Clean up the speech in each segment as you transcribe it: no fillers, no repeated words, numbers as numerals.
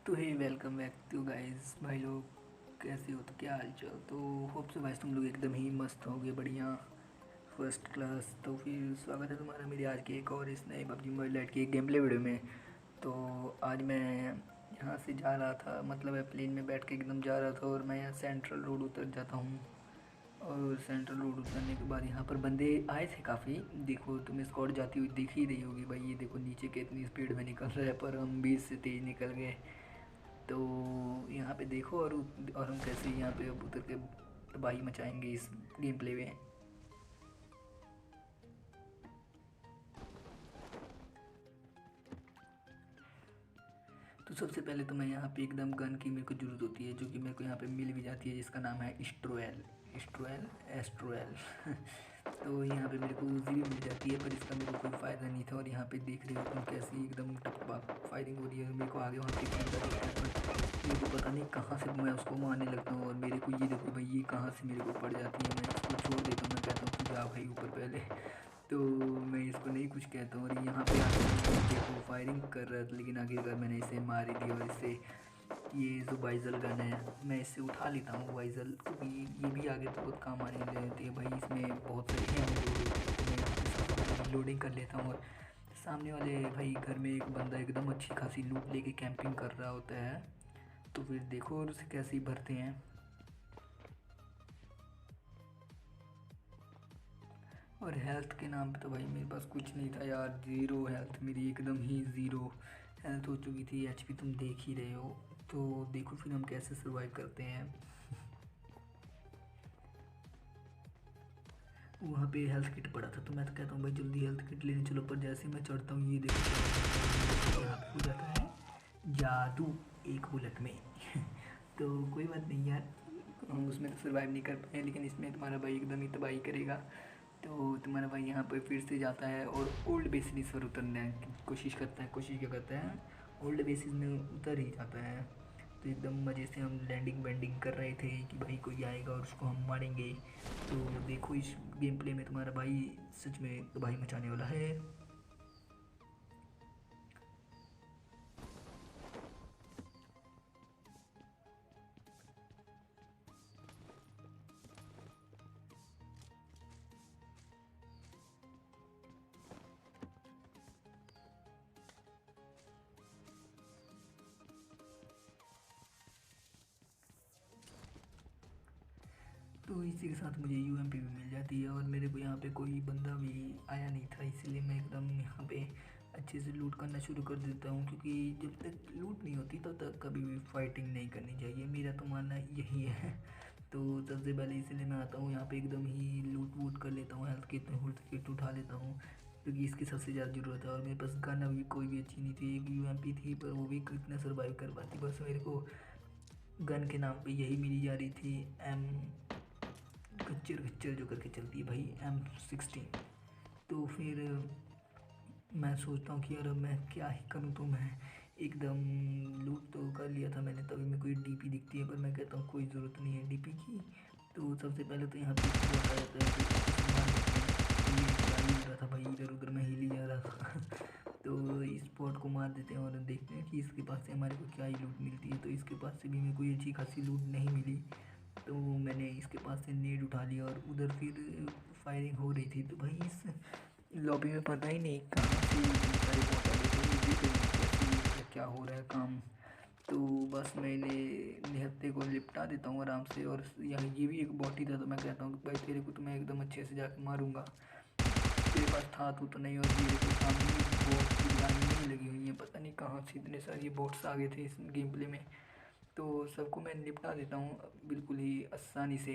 तो hey welcome back to guys. भाई लोग कैसे हो? तो क्या हाल चाल? तो होप से भाई तुम लोग एकदम ही मस्त होगे, बढ़िया फर्स्ट क्लास। तो फिर स्वागत है तुम्हारा मेरी आज के एक और इस नए पबजी मोबाइल लाइट की एक गेम प्ले वीडियो में। तो आज मैं यहाँ से जा रहा था, मतलब है प्लेन में बैठ के एकदम जा रहा था और मैं यहाँ सेंट्रल रोड उतर जाता हूँ। और सेंट्रल रोड उतरने के बाद यहाँ पर बंदे आए थे काफ़ी। देखो तुम्हें स्क्वाड जाती हुई दिख ही रही होगी भाई, ये देखो नीचे के इतनी स्पीड में निकल रहा है पर हम 20 से तेज़ निकल गए। तो यहाँ पे देखो और हम कैसे यहाँ पे अब उतर के तबाही मचाएंगे इस गेम प्ले में। तो सबसे पहले तो मैं यहाँ पे एकदम गन की मेरे को ज़रूरत होती है, जो कि मेरे को यहाँ पे मिल भी जाती है, जिसका नाम है स्ट्रोएल स्ट्रोएल एस्ट्रोएल तो यहाँ पे मेरे को उजी भी मिल जाती है, पर इसका मेरे को कोई फ़ायदा नहीं था। और यहाँ पे देख रहे हो तुम कैसी एकदम टपटपा फायरिंग हो रही है। मेरे को आगे वहाँ पे बंदा दिखता है, पर मेरे को पता नहीं कहाँ से मैं उसको मारने लगता हूँ। और मेरे को ये देखो भाई, ये कहाँ से मेरे को पड़ जाती है। मैं इसको छोड़ देता हूँ, मैं कहता हूँ कि जा भाई ऊपर पहले। तो मैं इसको नहीं कुछ कहता हूँ। और यहाँ पे आके देखो फायरिंग कर रहा था, लेकिन आखिरकार मैंने इसे मार ही दिया। और इससे ये जो वाइजल गन है, मैं इससे उठा लेता हूँ वाइजल, क्योंकि ये भी आगे तो बहुत काम आने लगती है भाई। इसमें बहुत सारी मैं लोडिंग कर लेता हूँ। और सामने वाले भाई घर में एक बंदा एकदम अच्छी खासी लूट लेके कैंपिंग कर रहा होता है। तो फिर देखो और उसे कैसे ही भरते हैं। और हेल्थ के नाम पे तो भाई मेरे पास कुछ नहीं था यार, ज़ीरो हेल्थ मेरी, एकदम ही ज़ीरो हेल्थ हो चुकी थी। एचपी तुम देख ही रहे हो। तो देखो फिर हम कैसे सर्वाइव करते हैं। वहाँ पे हेल्थ किट पड़ा था, तो मैं तो कहता हूँ भाई जल्दी हेल्थ किट लेने चलो। पर जैसे मैं चढ़ता हूँ ये देखो यहाँ पे हो जाता है जादू एक बुलेट में तो कोई बात नहीं यार, हम उसमें तो सर्वाइव नहीं कर पाए, लेकिन इसमें तुम्हारा भाई एकदम ही तबाही करेगा। तो तुम्हारा भाई यहाँ पर फिर से जाता है और ओल्ड बेसिस पर उतरने की कोशिश करता है। कोशिश क्या करता है, ओल्ड बेसिस में उतर ही जाता है। तो एकदम मज़े से हम लैंडिंग बैंडिंग कर रहे थे कि भाई कोई आएगा और उसको हम मारेंगे। तो देखो इस गेम प्ले में तुम्हारा भाई सच में तबाही मचाने वाला है। तो इसी के साथ मुझे यूएमपी भी मिल जाती है। और मेरे को यहाँ पे कोई बंदा भी आया नहीं था, इसलिए मैं एकदम यहाँ पे अच्छे से लूट करना शुरू कर देता हूँ, क्योंकि जब तक लूट नहीं होती तब तक कभी भी फाइटिंग नहीं करनी चाहिए, मेरा तो मानना यही है। तो सबसे पहले इसलिए मैं आता हूँ यहाँ पे एकदम ही लूट वूट कर लेता हूँ, हेल्थ किट उठा लेता हूँ, क्योंकि इसकी सबसे ज़्यादा ज़रूरत है। और मेरे पास गन अभी कोई भी अच्छी नहीं थी, एक यूएमपी थी, पर वो भी कितना सर्वाइव कर पाती। बस मेरे को गन के नाम पे यही मिली जा रही थी, एम खच्चर खच्चर जो करके चलती है भाई, M16। तो फिर मैं सोचता हूँ कि यार अब मैं क्या ही करूँ। तो मैं एकदम लूट तो कर लिया था मैंने, तभी मेरे को एक डीपी दिखती है, पर मैं कहता हूँ कोई ज़रूरत नहीं है डीपी की। तो सबसे पहले तो यहाँ पे आता रहता है, तो ये क्या ही हो रहा था भाई, इधर उधर मैं हिल ही जा रहा था तो इस स्पॉट को मार देते हैं और देखते हैं कि इसके पास से हमारे को क्या ही लूट मिलती है। तो इसके पास से भी मेरे को ये अच्छी खासी लूट नहीं मिली। तो मैंने इसके पास से नेड उठा लिया और उधर फिर फायरिंग हो रही थी। तो भाई इस लॉबी में पता ही नहीं कहाँ से सारे बॉट आ गए थे, मुझे तो नहीं कैसे क्या हो रहा है काम। तो बस मैंने निहत्ते को लिपटा देता हूँ आराम से। और यहाँ ये भी एक बॉट ही था, तो मैं कहता हूँ कि भाई तेरे को तो मैं एकदम अच्छे से जाके मारूंगा, तेरे पास था तो नहीं। और मेरे को सामने बॉट की लाइन नहीं लगी हुई है, पता नहीं कहाँ से इतने सारे बॉट्स आ गए थे इस गेम प्ले में। तो सबको मैं निपटा देता हूँ बिल्कुल ही आसानी से।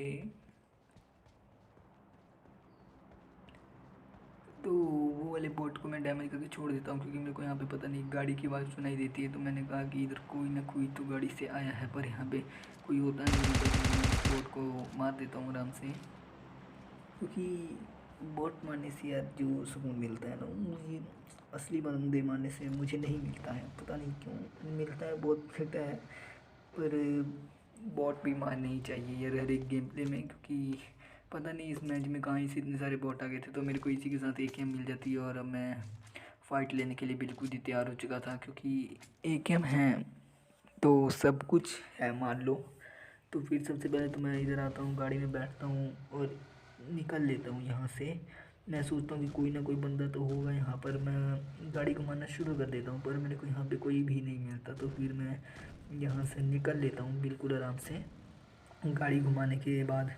तो वो वाले बोट को मैं डैमेज करके छोड़ देता हूँ, क्योंकि मेरे को यहाँ पे पता नहीं गाड़ी की आवाज़ सुनाई देती है। तो मैंने कहा कि इधर कोई ना कोई तो गाड़ी से आया है, पर यहाँ पे कोई होता नहीं, तो मैं इस बोट को मार देता हूँ आराम से। क्योंकि बोट मारने से यार जो सुकून मिलता है ना, वो मुझे असली बंदे मारने से मुझे नहीं मिलता है, पता नहीं क्यों। मिलता है बहुत मिलता है, पर बॉट भी मारने ही चाहिए यार हर एक गेम प्ले में। क्योंकि पता नहीं इस मैच में कहाँ से इतने सारे बॉट आ गए थे। तो मेरे को इसी के साथ एक एम मिल जाती है और अब मैं फ़ाइट लेने के लिए बिल्कुल ही तैयार हो चुका था, क्योंकि एक एम है तो सब कुछ है मान लो। तो फिर सबसे पहले तो मैं इधर आता हूँ, गाड़ी में बैठता हूँ और निकल लेता हूँ यहाँ से। मैं सोचता हूँ कि कोई ना कोई बंदा तो होगा यहाँ पर, मैं गाड़ी घुमाना शुरू कर देता हूँ, पर मेरे को यहाँ पे कोई भी नहीं मिलता। तो फिर मैं यहाँ से निकल लेता हूँ बिल्कुल आराम से गाड़ी घुमाने के बाद।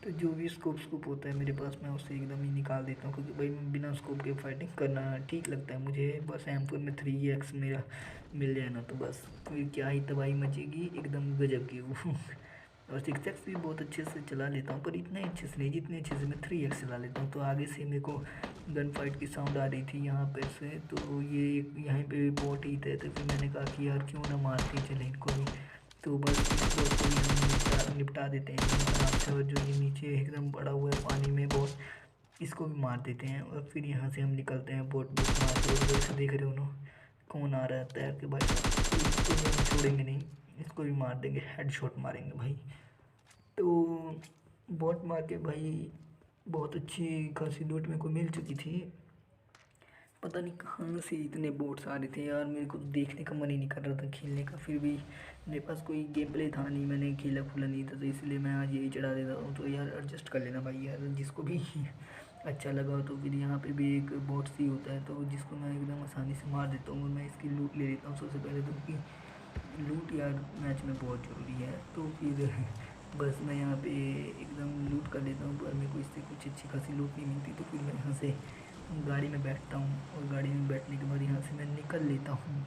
तो जो भी स्कोप होता है मेरे पास, मैं उसे एकदम ही निकाल देता हूँ, क्योंकि भाई बिना स्कोप के फाइटिंग करना ठीक लगता है मुझे। बस M4 में 3x मेरा मिल जाए ना, तो बस फिर क्या ही तबाही मचेगी, एकदम गजब की वो। और 6x भी बहुत अच्छे से चला लेता हूँ, पर इतने अच्छे से नहीं जितने अच्छे से मैं 3x चला लेता हूँ। तो आगे से मेरे को गन फाइट की साउंड आ रही थी यहाँ पे से, तो ये यहाँ पे बॉट ही थे। तो फिर मैंने कहा कि यार क्यों ना मारते चले इनको भी। तो बस इसको तो निपटा देते हैं आराम से। और जो ये नीचे एकदम पड़ा हुआ है पानी में बॉस, इसको भी मार देते हैं। और फिर यहाँ से हम निकलते हैं बोट बोट मार के। और उधर से देख रहे हो ना कौन आ रहा है तैर के भाई, तो इसको भी हम छोड़ेंगे नहीं, इसको भी मार देंगे, हेडशॉट मारेंगे भाई। तो बोट मार के भाई बहुत अच्छी खासी लूट मेरे को मिल चुकी थी। पता नहीं कहाँ से इतने बोट्स आ रहे थे यार, मेरे को तो देखने का मन ही नहीं कर रहा था खेलने का। फिर भी मेरे पास कोई गेम प्ले था नहीं, मैंने खेला खुला नहीं था, तो इसलिए मैं आज यही चढ़ा देता हूँ। तो यार एडजस्ट कर लेना भाई यार, जिसको भी अच्छा लगा। तो फिर यहाँ पे भी एक बोट सी होता है, तो जिसको मैं एकदम आसानी से मार देता हूँ और मैं इसकी लूट ले लेता हूँ सबसे पहले। तो कि लूट यार मैच में बहुत ज़रूरी है। तो फिर बस मैं यहाँ पे एकदम लूट कर लेता हूँ, पर मेरे को इससे कुछ अच्छी खासी लूट नहीं मिलती। तो फिर मैं यहाँ से गाड़ी में बैठता हूँ और गाड़ी में बैठने के बाद यहाँ से मैं निकल लेता हूँ।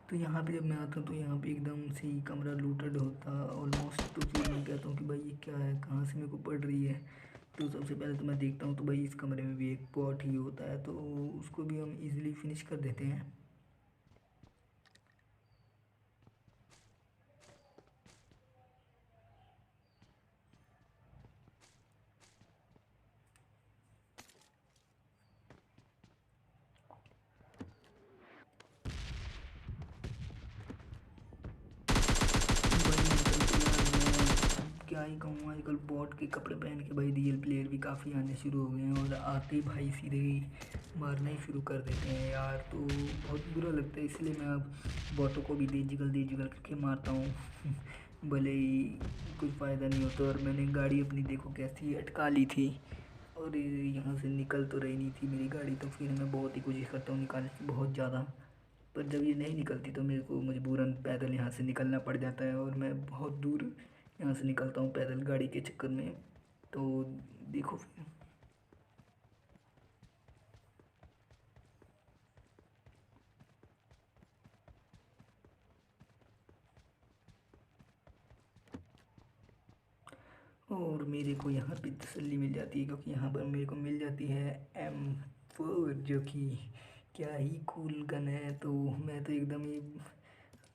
तो यहाँ पे जब मैं आता हूँ तो यहाँ पे एकदम से ही कमरा लूटेड होता ऑलमोस्ट। तो फिर मैं कहता हूँ कि भाई ये क्या है, कहाँ से मेरे को पड़ रही है। तो सबसे पहले तो मैं देखता हूँ तो भाई इस कमरे में भी एक पॉट ही होता है, तो उसको भी हम इजीली फिनिश कर देते हैं। भाई आजकल तो यार मैं क्या ही कहूँ, आजकल बॉट के कपड़े पहन के भाई रियल प्लेयर भी काफ़ी आने शुरू हो गए हैं, और आते ही भाई सीधे ही मारना ही शुरू कर देते हैं यार। तो बहुत बुरा लगता है, इसलिए मैं अब बॉटों को भी दे जिगल करके मारता हूँ। भले ही कुछ फ़ायदा नहीं होता। और मैंने गाड़ी अपनी देखो कैसी अटका ली थी, और यहाँ से निकल तो रही नहीं थी मेरी गाड़ी। तो फिर मैं बहुत ही कोशिश करता हूँ निकालने की, बहुत ज़्यादा। पर जब ये नहीं निकलती तो मेरे को मजबूरन पैदल यहाँ से निकलना पड़ जाता है, और मैं बहुत दूर यहाँ से निकलता हूँ पैदल गाड़ी के चक्कर में। तो देखो फिर। और मेरे को यहाँ पे तसल्ली मिल जाती है, क्योंकि यहाँ पर मेरे को मिल जाती है M4, जो कि क्या ही कूल गन है। तो मैं तो एकदम ही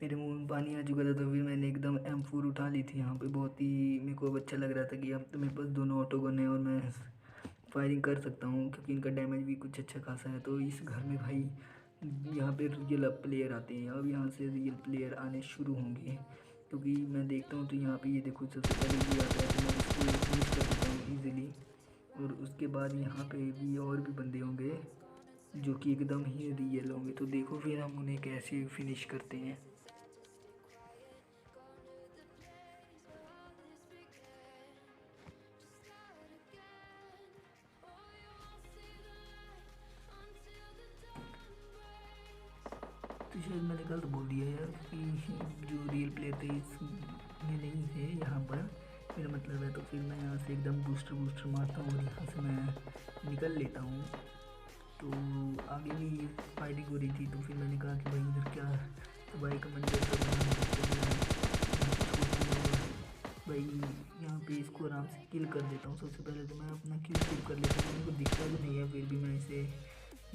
मेरे मुंह में पानी आ चुका था। तो फिर मैंने एकदम M4 उठा ली थी यहाँ पे। बहुत ही मेरे को अब अच्छा लग रहा था कि अब तो मेरे पास दोनों ऑटो गन है और मैं फायरिंग कर सकता हूँ, क्योंकि इनका डैमेज भी कुछ अच्छा खासा है। तो इस घर में भाई यहाँ पे रियल प्लेयर आते हैं, अब यहाँ से रियल प्लेयर आने शुरू होंगे, क्योंकि मैं देखता हूँ तो यहाँ पे ये देखो सबसे पहले ये आता है, तो मैं इसको फिनिश कर देता हूँ ईजिली। और उसके बाद यहाँ पे भी और भी बंदे होंगे जो कि एकदम ही रियल होंगे। तो देखो फिर हम उन्हें कैसे फिनिश करते हैं। तो शायद मैंने गलत बोल दिया यार कि जो रियल प्लेयर थे इसमें नहीं थे यहाँ पर, मेरा मतलब है। तो फिर मैं यहाँ से एकदम बूस्टर बूस्टर मारता हूँ और यहाँ से मैं निकल लेता हूँ। तो आगे भी फाइटिंग हो रही थी, तो फिर मैंने कहा कि भाई इधर क्या तबाही का मंजर तो बना है, तो मैं यहाँ से छोड़ता हूँ और भाई यहाँ पे इसको आराम से किल कर देता हूँ। सबसे पहले तो मैं अपना किल स्किप कर लेता हूँ, मेरे को दिखता भी नहीं है, फिर भी मैं इसे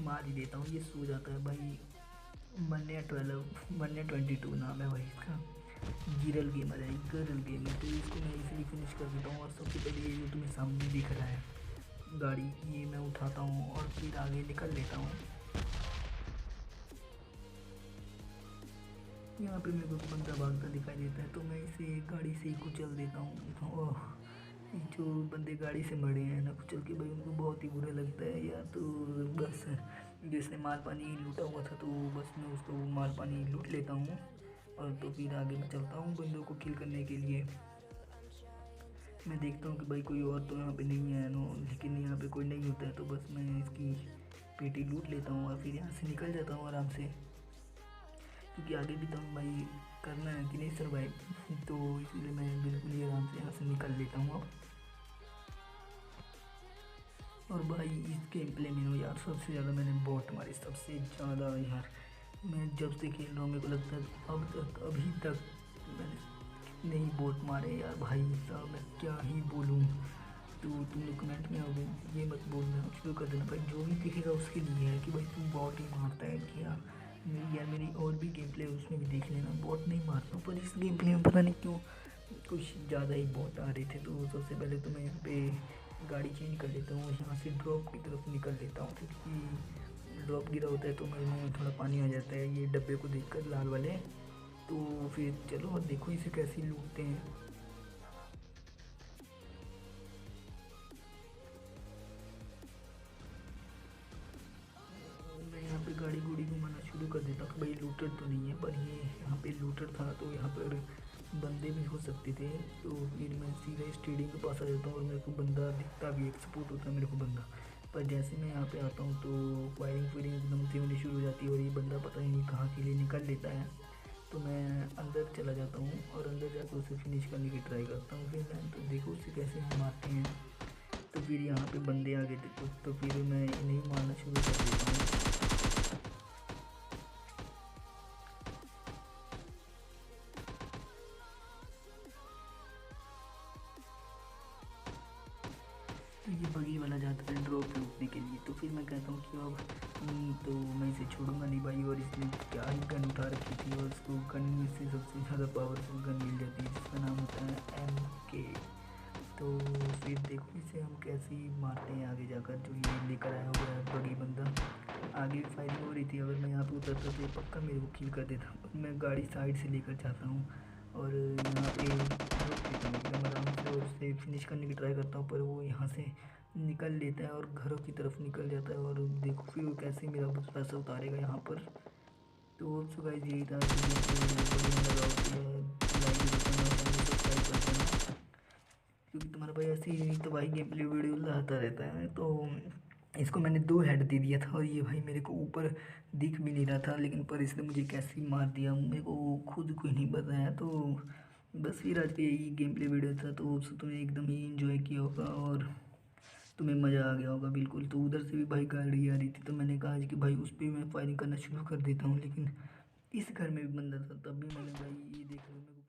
मार ही देता हूँ। ये सो जाता है भाई। मन्या 12 मन्या 22 नाम है भाई इसका। गिरल गेमर है, गरल गेमर। तो इसको मैं इजीली फिनिश कर देता हूँ। और सबसे पहले ये जो तुम्हें सामने दिख रहा है गाड़ी, ये मैं उठाता हूँ और फिर आगे निकल लेता हूँ। यहाँ पे मेरे को बंदा भागता दिखाई देता है, तो मैं इसे गाड़ी से ही कुचल देता हूँ। ओह, ये जो बंदे गाड़ी से मरे हैं ना कुचल के, भाई उनको बहुत ही बुरा लगता है यार। तो बस जिसने माल पानी लूटा हुआ था, तो बस मैं उसको वो माल पानी लूट लेता हूँ, और तो फिर आगे मैं चलता हूँ बंदों को किल करने के लिए। मैं देखता हूँ कि भाई कोई और तो यहाँ पे नहीं है नो, लेकिन यहाँ पे कोई नहीं होता है, तो बस मैं इसकी पेटी लूट लेता हूँ और फिर यहाँ से निकल जाता हूँ आराम से, क्योंकि आगे भी तो भाई करना है कि नहीं सर्वाइव। तो इसीलिए मैं बिल्कुल ही आराम से यहाँ से निकल लेता हूँ अब। और भाई इस गेम प्ले में यार सबसे ज़्यादा मैंने बॉट मारी, सबसे ज़्यादा यार। मैं जब से खेल रहा हूँ मेरे को लगता है अभी तक मैंने कितने ही बॉट मारे यार भाई साहब, मैं क्या ही बोलूँ। तो तुम लोग कमेंट में आओगे ये मत बोलना, शुरू कर देना भाई, जो भी दिखेगा उसके लिए है कि भाई तू बॉट ही मारता है क्या। यार मेरी और भी गेम प्ले उसमें भी देख लेना, बॉट नहीं मारता हूँ, पर इस गेम प्ले में पता नहीं क्यों कुछ ज़्यादा ही बॉट आ रहे थे। तो सबसे पहले तो मैं यहाँ पे गाड़ी चेंज कर लेता हूँ, यहाँ से ड्रॉप की तरफ निकल लेता हूँ, क्योंकि ड्रॉप गिरा होता है तो मेरे मुँह में थोड़ा पानी आ जाता है ये डब्बे को देखकर लाल वाले। तो फिर चलो और देखो इसे कैसे लूटते हैं। मैं यहाँ पे गाड़ी गुड़ी घुमाना शुरू कर देता हूँ कि भाई लूटर तो नहीं है, पर ये यहाँ पे लूटर था तो यहाँ पर बंदे भी हो सकते थे। तो फिर मैं सीधा स्टेडियम के पास आ जाता हूँ और मेरे को बंदा दिखता भी, एक सपोर्ट होता है मेरे को बंदा। पर जैसे मैं यहाँ पे आता हूँ तो फायरिंग एकदम से होनी शुरू हो जाती है, और ये बंदा पता ही नहीं कहाँ के लिए निकल लेता है। तो मैं अंदर चला जाता हूँ और अंदर जाकर उसे फिनिश करने की ट्राई करता हूँ। फिर मैं तो देखो उसे कैसे हम मारते हैं। तो फिर यहाँ पे बंदे आ गए थे कुछ, तो फिर मैं इन्हें मारना शुरू कर देता हूँ। तो ये बगी वाला जाता है ड्रॉप लूटने के लिए, तो फिर मैं कहता हूँ कि अब तो मैं इसे छोड़ूंगा नहीं भाई। और इसने क्या ही गन उठा रखी थी, और उसको गन में से सबसे ज़्यादा पावरफुल गन मिल जाती है जिसका नाम होता है MK। तो फिर देखो इसे हम कैसे ही मारते हैं आगे जाकर। जो ये लेकर आया हुआ है बगी बंदा, आगे भी फायरिंग हो रही थी, अगर मैं यहाँ पे उतरता तो ये पक्का मेरे को किल कर देता। मैं गाड़ी साइड से लेकर जाता हूँ और यहाँ पे रोक देता हूँ एकदम आराम से, और उससे फिनिश करने की ट्राई करता हूँ, पर वो यहाँ से निकल लेता है और घरों की तरफ निकल जाता है। और देखो फिर वो कैसे मेरा बस पैसा उतारेगा यहाँ पर। तो सो गाइस यही था, बढ़िया लगा हो लाइक भी करना, चैनल सब्सक्राइब कर देना, क्योंकि तुम्हारा भाई ऐसे ही तो भाई गेम प्ले वीडियो लाता रहता है। तो इसको मैंने 2 हेड दे दिया था, और ये भाई मेरे को ऊपर दिख भी नहीं रहा था, लेकिन पर इसने मुझे कैसे मार दिया मेरे को खुद को ही नहीं पता है। तो बस फिर आज का यही गेम प्ले वीडियो था, तो तुम्हें एकदम ही इंजॉय किया होगा और तुम्हें मज़ा आ गया होगा बिल्कुल। तो उधर से भी भाई गाड़ी आ रही थी, तो मैंने कहा कि भाई उस पर मैं फायरिंग करना शुरू कर देता हूँ, लेकिन इस घर में भी बंदा था, तब भी मैंने भाई ये देख लो मेरे को